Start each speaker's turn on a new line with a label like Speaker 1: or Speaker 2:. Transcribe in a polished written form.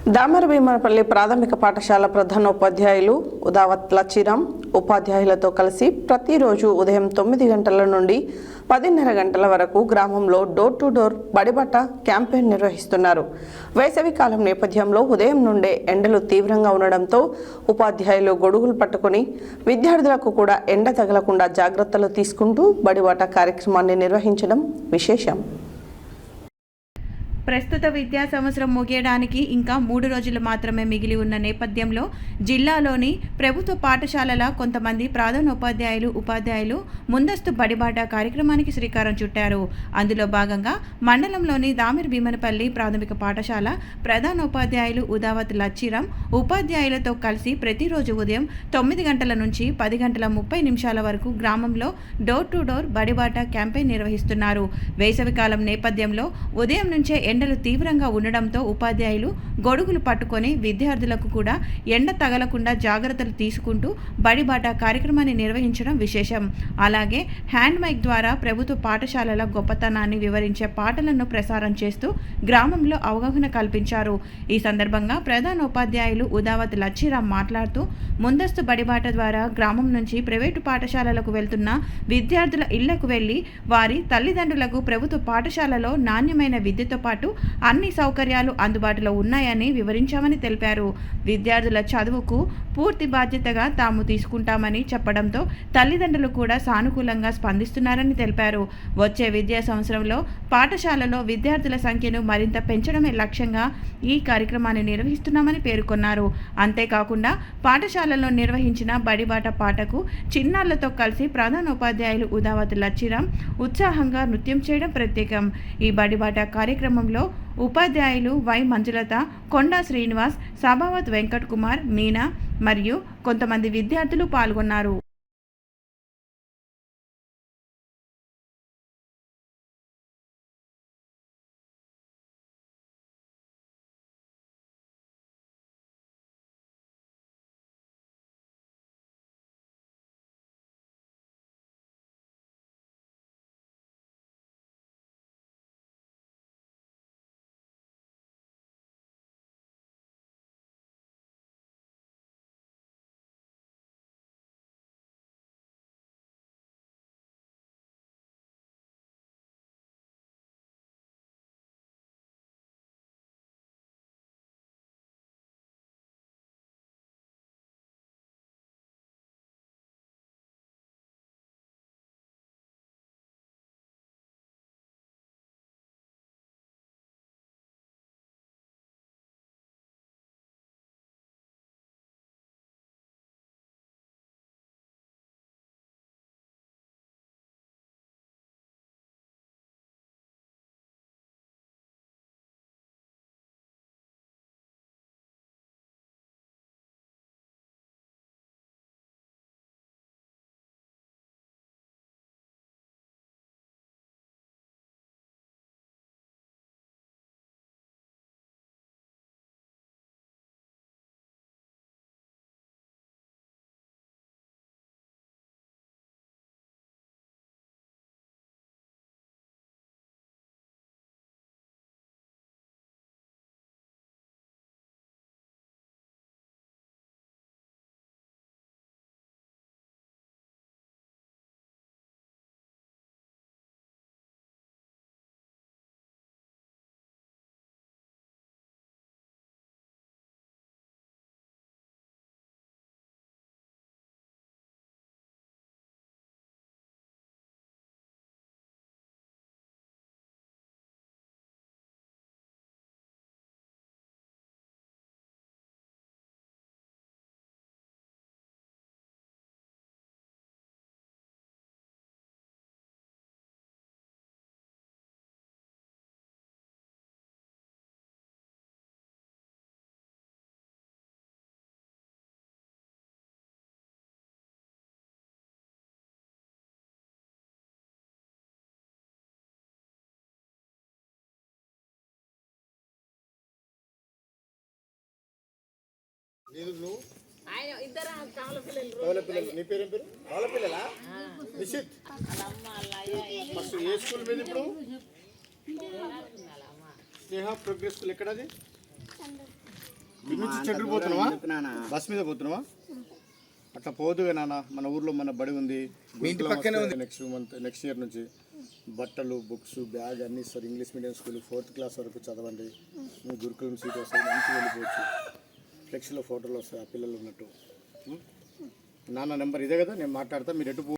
Speaker 1: దామరభీమనపల్లి ప్రాథమిక పాఠశాల ప్రధానోపాధ్యాయులు ఉదావత్ లచ్చిరామ్ ఉపాధ్యాయులతో కలిసి ప్రతిరోజు ఉదయం 9 గంటల నుండి 10:30 గంటల వరకు గ్రామంలో door to door Badibata campaign నిర్వహిస్తున్నారు. వేసవి కాలం నేపథ్యంలో ఉదయం నుండే ఎండలు తీవ్రంగా ఉండడంతో ఉపాధ్యాయులు గొడుగులు పట్టుకుని విద్యార్థులకు కూడా ఎండ తగలకుండా జాగ్రత్తలు తీసుకుంటూ బడిబాట కార్యక్రమాన్ని నిర్వహించడం విశేషం.
Speaker 2: ప్రస్తుత విద్యా సంవత్సరం ముగియడానికి ఇంకా 3 రోజులు మాత్రమే మిగిలి ఉన్న నేపథ్యంలో జిల్లాలోని ప్రభుత్వ పాఠశాలల కొంతమంది ప్రధానోపాధ్యాయులు ఉపాధ్యాయులు ముందస్తు బడిబాట కార్యక్రమానికి శ్రీకారం చుట్టారు. అందులో భాగంగా మండలంలోని దామరభీమనపల్లి ప్రాథమిక పాఠశాల ప్రధానోపాధ్యాయులు ఉదావత్ లచ్చిరామ్ ఉపాధ్యాయులతో కలిసి ప్రతిరోజు ఉదయం 9 గంటల నుంచి 10 గంటల 30 నిమిషాల వరకు గ్రామంలో door to door Badibata campaign నిర్వహిస్తున్నారు. వేసవికాలం నేపథ్యంలో ఉదయం నుంచే ఎండలు తీవ్రంగా ఉండడంతో ఉపాధ్యాయులు గొడుగులు పట్టుకొని విద్యార్థులకు కూడా ఎండ తగలకుండా జాగ్రత్తలు తీసుకుంటూ బడిబాట కార్యక్రమాన్ని నిర్వహించడం విశేషం. అలాగే హ్యాండ్ మైక్ ద్వారా ప్రభుత్వ పాఠశాలల గొప్పతనాన్ని వివరించే పాటలను ప్రసారం చేస్తూ గ్రామంలో అవగాహన కల్పించారు. ఈ సందర్భంగా ప్రధానోపాధ్యాయులు ఉదావత్ లచ్చిరామ్ మాట్లాడుతూ ముందస్తు బడిబాట ద్వారా గ్రామం నుంచి ప్రైవేటు పాఠశాలలకు వెళ్తున్న విద్యార్థుల ఇళ్లకు వెళ్లి వారి తల్లిదండ్రులకు ప్రభుత్వ పాఠశాలలో నాణ్యమైన విద్యతో పాటు అన్ని సౌకర్యాలు అందుబాటులో ఉన్నాయని వివరించామని తెలిపారు. విద్యార్థుల చదువుకు పూర్తి బాధ్యతగా తాము తీసుకుంటామని చెప్పడంతో తల్లిదండ్రులు కూడా సానుకూలంగా స్పందిస్తున్నారని తెలిపారు. వచ్చే విద్యా సంవత్సరంలో పాఠశాలలో విద్యార్థుల సంఖ్యను మరింత పెంచడమే లక్ష్యంగా ఈ కార్యక్రమాన్ని నిర్వహిస్తున్నామని పేర్కొన్నారు. అంతేకాకుండా పాఠశాలలో నిర్వహించిన బడిబాట పాటకు చిన్నారులతో కలిసి ప్రధానోపాధ్యాయులు ఉదావత్ లచ్చిరామ్ ఉత్సాహంగా నృత్యం చేయడం ప్రత్యేకం. ఈ బడిబాట కార్యక్రమంలో ఉపాధ్యాయులు వై మంజులత, కొండా శ్రీనివాస్, సభావత్ వెంకట్ కుమార్, మీనా మరియు కొంతమంది విద్యార్థులు పాల్గొన్నారు.
Speaker 3: నీ పేరు ఏం పేరు? వాళ్ళ పిల్లలా? నిషిత్ ఫస్ట్ ఏ స్కూల్ మీద ఇప్పుడు? స్నేహ ప్రోగ్రెస్ స్కూల్ ఎక్కడది? ఇటు నుంచి చెట్టు పోతున్నావా? బస్ మీద పోతున్నావా? అట్లా పోదుగా నాన్న, మన ఊర్లో మన బడి ఉంది, మీ ఇంటి పక్కనే ఉంది. నెక్స్ట్ ఇయర్ నుంచి బట్టలు, బుక్స్, బ్యాగ్ అన్నీ ఇస్తారు. English medium school 4th class వరకు చదవండి. మీ గురుకులం సీట్ వస్తుంది, మంచిగా వెళ్ళిపోవచ్చు. ఫ్లెక్స్లో ఫోటోలు వస్తాయి ఆ పిల్లలు ఉన్నట్టు. నాన్న నెంబర్ ఇదే కదా, నేను మాట్లాడతా. మీరు ఎటు